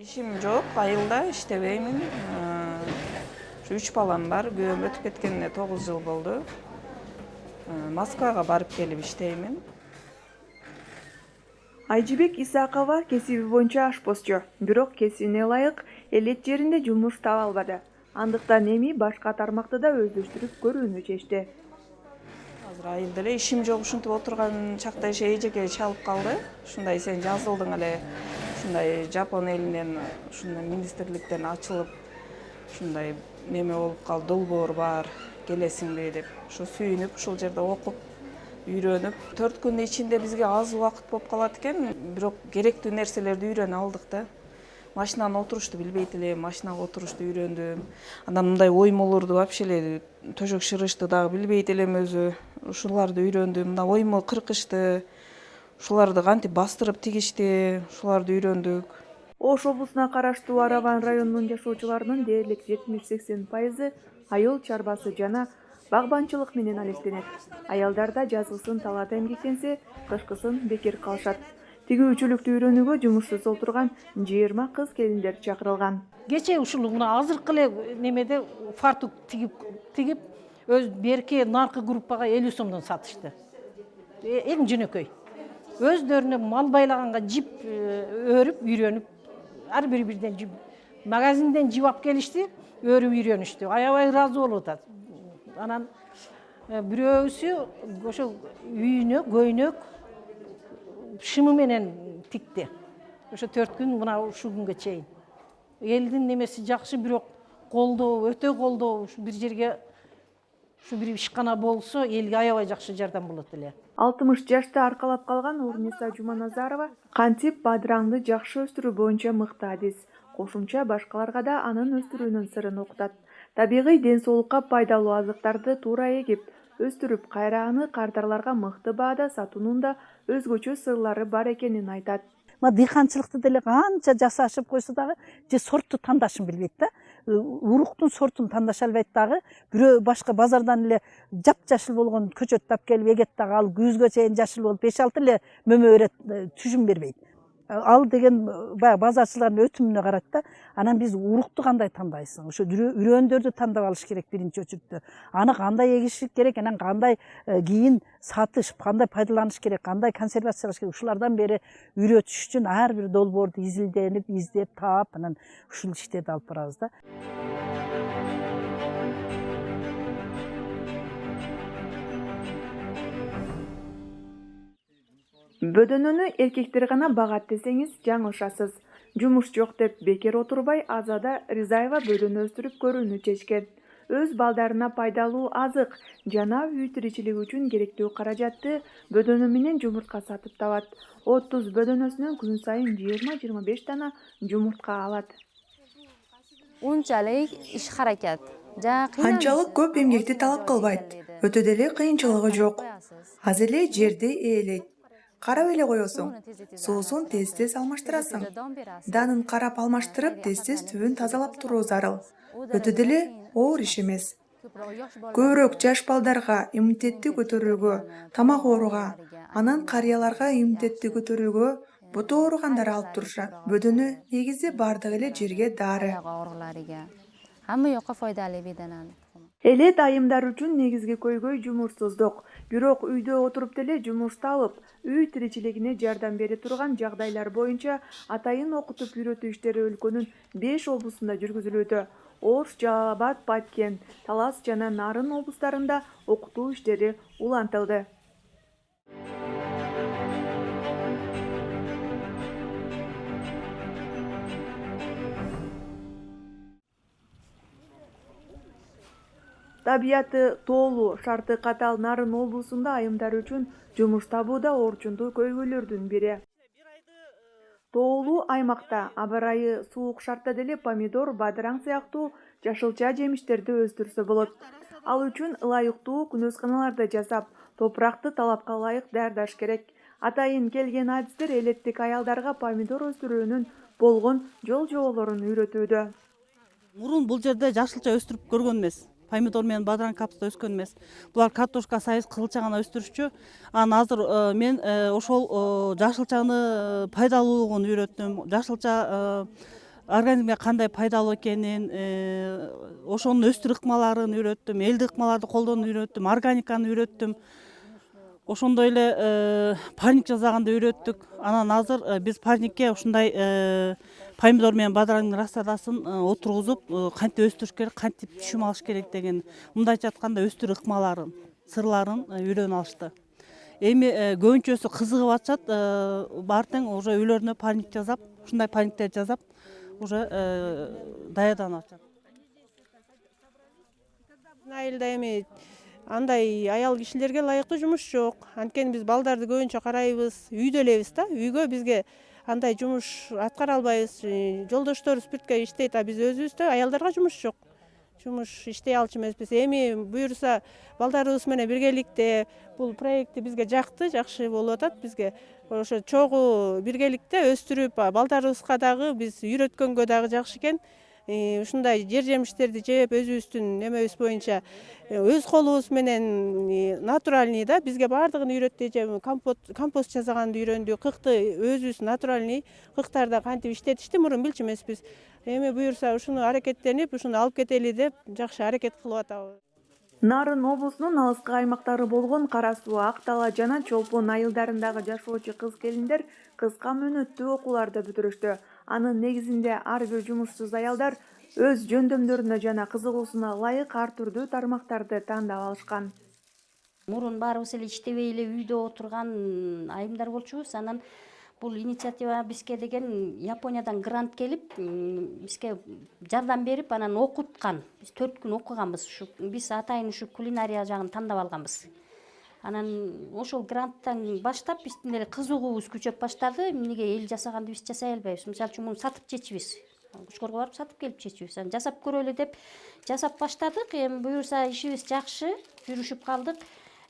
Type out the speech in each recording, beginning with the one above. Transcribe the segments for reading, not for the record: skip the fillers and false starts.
Ишим жок, айылда иштебеймин. Ушу 3 балам бар. Күйөөм өтүп кеткенине 9 жыл болду. Москвага барып келип иштеймин. Айжыбек Исакова кесиби боюнча ашпозчу, бирок кесибине ылайык элет жеринде жумуш таба албады. Андыктан эми башка тармакты да өздөштүрүп көрүүнү чечти. Азыр айылда эле ишим жок ушинтип отурган чакта эжеке чалып калды. Ушундай сен жазылдың эле, ушундай Жапон элинен, ушундай министрликтен ачылып, ушундай неме болуп калды, долбоор бар, келесиңби деп. Ушу сүйүнүп, ушул жерде окуп, үйрөнүп, 4 күндүн ичинде бизге аз убакыт болуп калат экен, бирок керектүү нерселерди үйрөнүп алдык да. Машинаны отурушту билбейт элем, машинага отурушту үйрөндүм. Андан мындай оймолорду вообще эле төшөк шырышты дагы билбейт элем өзү. Ушуларды үйрөндүм. Мына оймо кыркычты, ушуларды кантип бастырып тигишти, ушуларды үйрөндүк. Ош облусуна караштуу Араван районунун жашоочуларынын дээрлик 70–80% айыл чарбасы жана багбанчылык менен алектенет. Аялдар да жазгысын талаада эмгектенсе, кышкысын бекер калышат. Тигүүчүлүктү үйрөнүүгө жумушсуз отурган 20 кыз келиндер чакырылган. Кече ушул мына азыркы эле немеде фартук тигип өз берки наркы группага 50 сомдон сатышты. Эң жөнөкөй. Өздөрүнө мал байлаганга жип өрүп үйрөнүп, ар бирден жип магазинден жип алып келишти, өрүп үйрөнүштү. Аябай ыраазы болуп атат. Анан бирөөсү ошо үйүнө көйнөк шымы менен тикти. Ошо 4 күн мына ушул күнгө чейин. Элдин немеси жакшы, бирок колдоо, өтө колдоо, ушу бир жерге ушу бир ишкана болсо, элге аябай жакшы жардам болот эле. 60 жашта аркалап калган Урниса Жуманазарова кантип бадыраңды жакшы өстүрүү боюнча мыкты адис. Кошумча башкаларга да анын өстүрүүнүн сырын окутат. Табигый ден соолукка пайдалуу азыктарды туура эгип, өстүрүп, кайра аны кардарларга мыкты баада сатуунун да өзгөчө сырлары бар экенин айтат. Дыйканчылыкты деле канча жасашып койсо дагы же сортту тандашын билбейт да. Уруктун сортун тандаша албайт дагы. Бирөө башка базардан эле жапжашыл болгон көчөт тап келип эгет дагы ал күзгө чейин жашыл болуп 5-6 эле мөмө берет, түшүм бербейт. Ал деген баягы базарчылардын өтүмүнө карайт да. Анан биз урукту кандай тандайсың? Ошо үрөндөрдү тандап алыш керек биринчи очередте. Аны кандай эгиш керек, анан кандай кийин сатыш, кандай пайдаланыш керек, кандай консервациялаш керек. Ушулардан бери үйрөтүш үчүн ар бир долбоорду издеп, таап, анан ушул иштерди алып барабыз да. Бөдөнөнү эркектер гана багат десеңиз жаңылышасыз. Жумуш жок деп бекер отурбай, Азада Ризаева бөдөнө өстүрүп көрүүнү чечкен. Өз балдарына пайдалуу азык жана үй тиричилиги үчүн керектүү каражатты бөдөнө менен жумуртка сатып табат. 30 бөдөнөсүнөн күн сайын 20–25 дана жумуртка алат. Унчалык иш харакат. Анчалык көп эмгекти талап кылбайт. Өтө деле кыйынчылыгы жок. Аз эле жерди ээлейт. Карап эле коесуң. Суусун тез-тез алмаштырасың. Данын карап алмаштырып, тез-тез түбүн тазалап туруу зарыл. Өтө деле оор иш эмес. Көбүрөөк жаш балдарга иммунитетти көтөрүүгө, тамак ооруга, анан карыяларга иммунитетти көтөрүүгө, буту ооругандар алып турушат. Бөдөнө негизи бардык эле жерге дары. Hamma yoqqa foydali bedanani. Элет айымдар үчүн негизги көйгөй жумушсуздук. Бирок үйдө отуруп деле жумуш табып, үй тиричилигине жардам бере турган жагдайлар боюнча атайын окутуп үйрөтүү иштери өлкөнүн 5 облусунда жүргүзүлүүдө. Ош, Жалал Абад, Баткен, Талас жана Нарын облустарында окутуу иштери улантылды. Табияты тоолуу, шарты катал Нарын облусунда айымдар үчүн жумуш табууда орчундуу көйгөйлөрдүн бири. Тоолуу аймакта аба ырайы суук шартта деле помидор, бадыраң сыяктуу жашылча жемиштерди өстүрсө болот. Ал үчүн ылайыктуу күнөсканаларды жасап, топуракты талапка ылайык даярдаш керек. Атайын келген адистер элеттик аялдарга помидор өстүрүүнүн болгон жол жоболорун үйрөтүүдө. Мурун бул жерде жашылча өстүрүп көргөн эмес. Помидор менен бадыраң капуста өскөн эмес. Булар картошка, сайыз, кызылча гана өстүрүшчү. Анан азыр мен ошол жашылчаны пайдалуулугун үйрөттүм. Жашылча организмге кандай пайдалуу экенин, ошонун өстүр ыкмаларын үйрөттүм, элдик ыкмаларды колдоону үйрөттүм, органиканы үйрөттүм. Ошондой эле парник жасаганды үйрөттүк. Анан азыр биз парникке ушундай помидор менен бадыраңдын рассадасын отургузуп кантип өстүрүш керек, кантип түшүм алыш керек деген, мындайча айтканда өстүр ыкмаларын, сырларын үйрөнүп алышты. Эми көбүнчөсү кызыгып атышат, баары тең уже үйлөрүнө парник жасап, ушундай парниктер жасап, уже даярданып атышат. Айылда эми андай аял кишилерге ылайыктуу жумуш жок. Анткени биз балдарды көбүнчө карайбыз, үйдө элебиз да. Үйгө бизге андай жумуш аткара албайбыз. Жолдоштор спиртке иштейт, а биз өзүбүздө аялдарга жумуш жок. Жумуш иштей алчу эмеспиз. Эми буюрса балдарыбыз менен биргеликте бул проекти бизге жакты, жакшы болуп атат бизге. Ошо чогуу биргеликте өстүрүп, балдарыбызга дагы биз үйрөткөнгө дагы жакшы экен. Ушундай жер жемиштерди жеп, өзүбүздүн немебиз боюнча өз колубуз менен натуральный да, бизге баардыгын үйрөттү. Эже компост жасаганды үйрөндүк, кыкты өзүбүз натуральный кыктарда кантип иштетишти мурун билчү эмеспиз. Эми буюрса ушуну аракеттенип, ушуну алып кетели деп жакшы аракет кылып атабыз. Нарын облусунун алыскы аймактары болгон Кара Суу, Ак Дала жана Чолпон айылдарындагы жашоочу кыз-келиндер кыска мөөнөттүү окууларды бүтүрүштү. Анын негизинде ар бир жумушсуз аялдар өз жөндөмдөрүнө жана кызыгуусуна ылайык ар түрдүү тармактарды тандап алышкан. Мурун баарыбыз эле иштебей эле үйдө отурган айымдар болчубуз. Анан бул инициатива бизге деген Япониядан грант келип, бизге жардам берип, анан окуткан. Биз 4 күн окуганбыз. Биз атайын ушу кулинария жагын тандап алганбыз. Анан ошол гранттан баштап биздин эле кызыгуубуз күчөп баштады. Эмнеге эл жасаганды биз жасай албайбыз? Мисалы үчүн муну сатып жечүбүз. Кучкорго барып сатып келип жечүбүз. Анан жасап көрөлү деп жасап баштадык. Эми буюрса ишибиз жакшы, жүрүшүп калдык.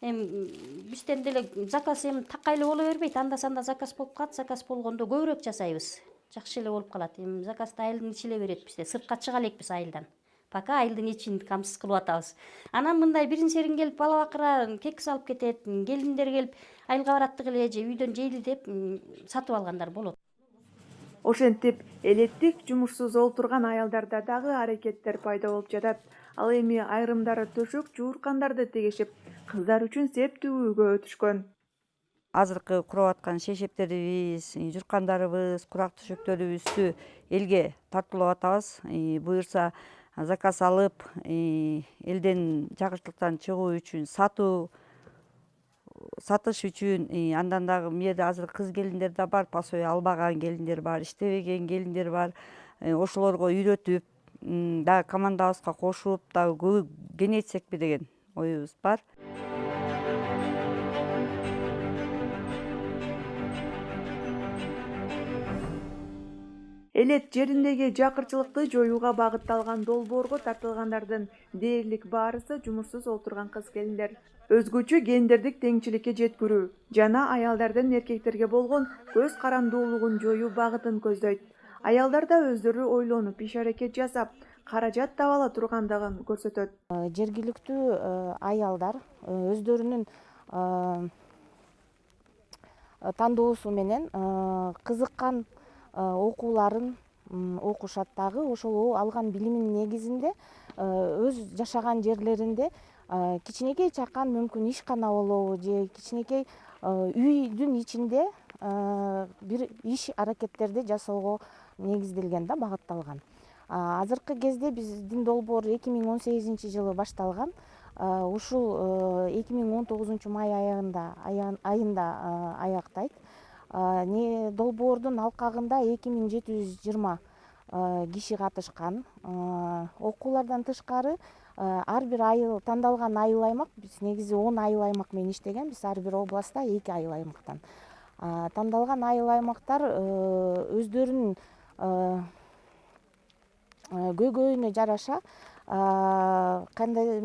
Эми бизден деле заказ эми такай эле боло бербейт. Анда-санда заказ болуп калат. Заказ болгондо көбүрөөк жасайбыз. Жакшы эле болуп калат. Эми заказды айылдын ичи эле берет бизде. Сыртка чыга элекпиз айылдан. Пока айылдын ичин камсыз кылып атабыз. Анан мындай бирин-серин келип бала бакыра кекс алып кетет. Келиндер келип айылга бараттык эле же үйдөн жейли деп сатып алгандар болот. Ошентип элеттик жумушсуз олтурган аялдарда дагы аракеттер пайда болуп жатат. Ал эми айрымдары төшөк жууркандарды тегишип, кыздар үчүн сеп тигүүгө өтүшкөн. Азыркы куруп аткан шешептерибиз, журкандарыбыз, курак төшөктөрүбүздү элге тартуулап атабыз. Буюрса заказ алып, элден жакырчылыктан чыгуу үчүн, сатыш үчүн, андан дагы бул жерде азыр кыз-келиндер да бар, пособие албаган келиндер бар, иштебеген келиндер бар. Ошолорго үйрөтүп, дагы командабызга кошуп, дагы кеңейтсекпи деген оюбуз бар. Элет жериндеги жакырчылыкты жоюуга багытталган долбоорго тартылгандардын дээрлик баарысы жумушсуз олтурган кыз-келиндер. Өзгөчө гендердик теңчиликке жеткирүү жана аялдардын эркектерге болгон көз карандуулугун жоюу багытын көздөйт. Аялдар да өздөрү ойлонуп, иш-аракет жасап, каражат таба ала тургандыгын көрсөтөт. Жергиликтүү аялдар өздөрүнүн тандоосу менен кызыккан окууларын окушат дагы. Ошол алган билиминин негизинде өз жашаган жерлеринде кичинекей чакан мүмкүн ишкана болобу же кичинекей үйдүн ичинде бир иш аракеттерди жасоого негизделген да, багытталган. Азыркы кезде биздин долбоор 2018-жылы башталган. Ушул 2019 май айында аяктайт. Долбоордун алкагында 2720 киши катышкан. Окуулардан тышкары ар бир айыл, тандалган айыл аймак, биз негизи 10 айыл аймак менен иштегенбиз, ар бир областта 2 айыл аймактан. Тандалган айыл аймактар өздөрүнүн көйгөйүнө жараша кандай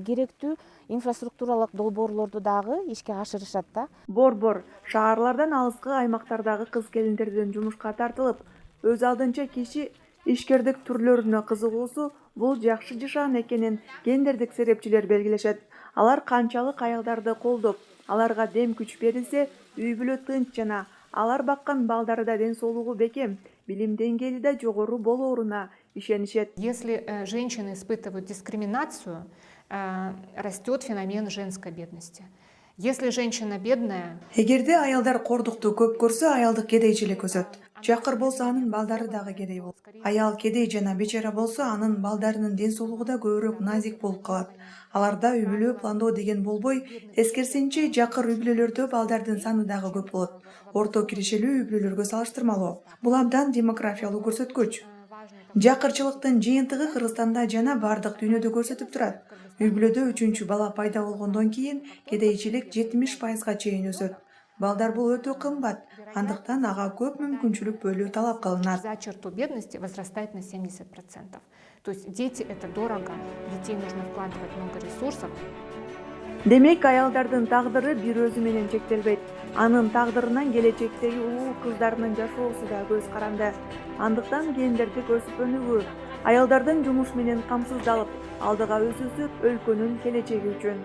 керектүү инфраструктуралык долбоорлорду дагы ишке ашырышат да. Борбор шаарлардан алыскы аймактардагы кыз-келиндердин жумушка тартылып, өз алдынча киши ишкердик түрлөрүнө кызыгуусу бул жакшы жашаан экенин гендердик серепчилер белгилешет. Алар канчалык аялдарды колдоп, аларга дем күч берилсе, үй бүлө тынч жана алар баккан балдары да ден соолугу бекем, билим деңгээли да жогору болооруна ишенишет. Если женщины испытывают дискриминацию, растет феномен женской бедности. Если женщина бедная, Эгерде аялдар кордукту көп көрсө, аялдык кедейчилик өсөт. Жакыр болсо анын балдары дагы кедей болот. Аял кедей жана бечара болсо, анын балдарынын ден соолугу да көбүрөөк назик болуп калат. Аларда үй бүлө пландоо деген болбой, тескерисинче жакыр үй бүлөлөрдө балдардын саны дагы көп болот. Орто киришелүү үй бүлөлөргө салыштырмалуу. Бул абдан демографиялуу көрсөткүч. Жакырчылыктын жыйынтыгы Кыргызстанда жана бардык дүйнөдө көрсөтүп турат. Үй бүлөдө 3-чү бала пайда болгондон кийин кедейчилик 70%га чейин өсөт. Балдар бул өтө кымбат, андыктан ага көп мүмкүнчүлүк бөлүү талап кылынат. за черту бедности возрастает на 70%. То есть дети это дорого, в детей нужно вкладывать много ресурсов. Демек, аялдардын тагдыры бир өзү менен чектелбейт. Анын тагдырынан келечектеги улуу кыздарынын жашоосу да көз каранды. Андыктан гендердик өсүп өнүгүү, аялдардын жумуш менен камсыздалып, алдыга өсүүсү өлкөнүн келечеги үчүн.